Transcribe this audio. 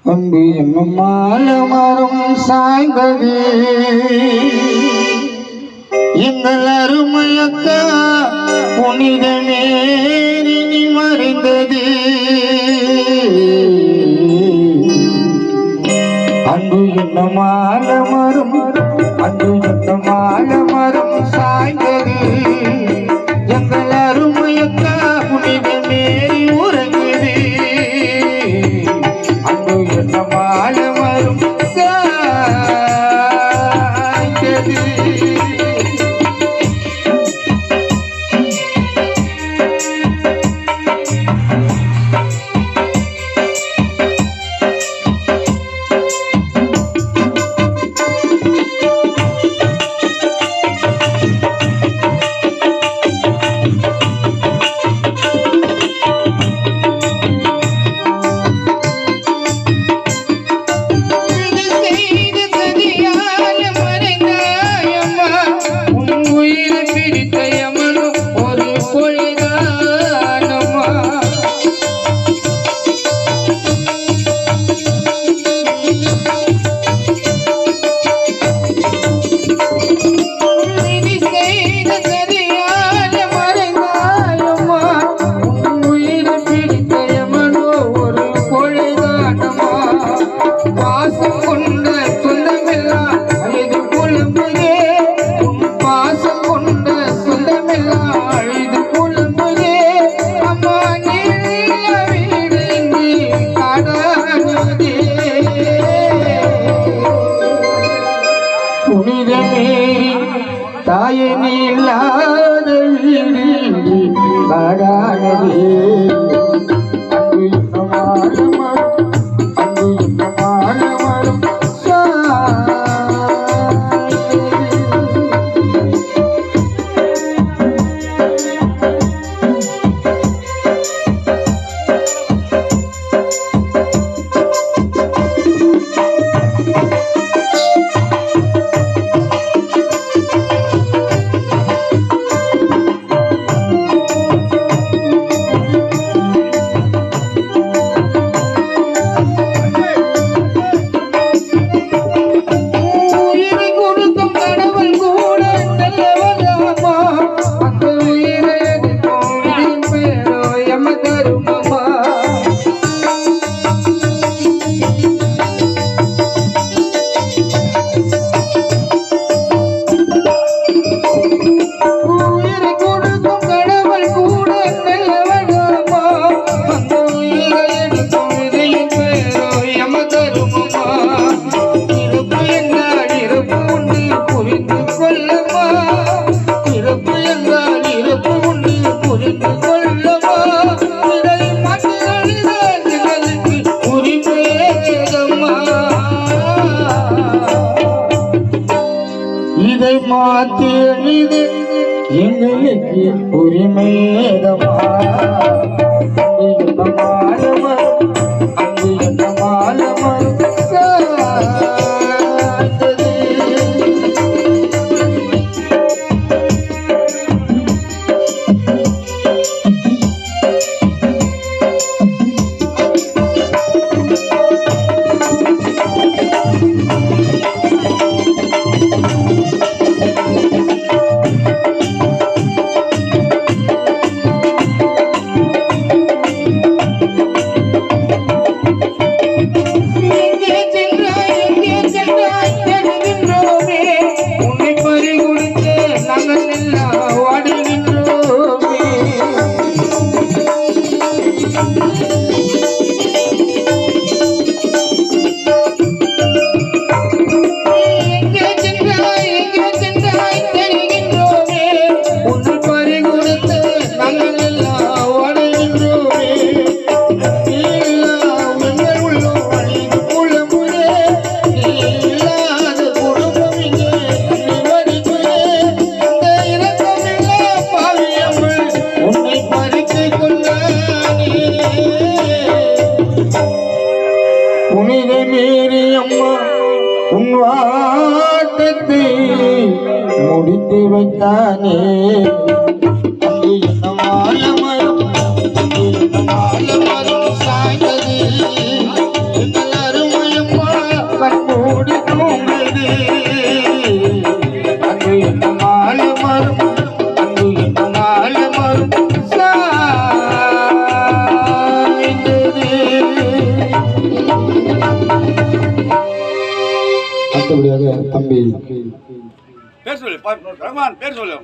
அன்பு என்னும் மாலமரம் சாய்ந்தது எங்கள் அருமையக்கா புனிதமே மறைந்தது. அன்பு என்னும் மாலமரம் அன்பு என்னும் மாலமரம் சாய்ந்தது எங்கள் அருமையக்கா புனிதமே உறங்குது. அன்பு என்னும் மாலமரம் சாய்ந்தது. தாயே நீ இல்லாத வீடு காடானதே. அன்பு என்னும் மாலமரம் இதை மாற்றி எழுது எங்களுக்கு உரிமையதமா. அங்கு என்ன மாலமரம் அங்கு என்ன மாலமரம் சாய்ந்தது. புனித மேரி அம்மா உன் வாட்டத்தை முடித்து வைத்தானே. அங்கு என்ன மாலமரம் அடுத்தபடியாக தம்பி பேர் சொல்லு ரஹ்மான் பேர் சொல்லு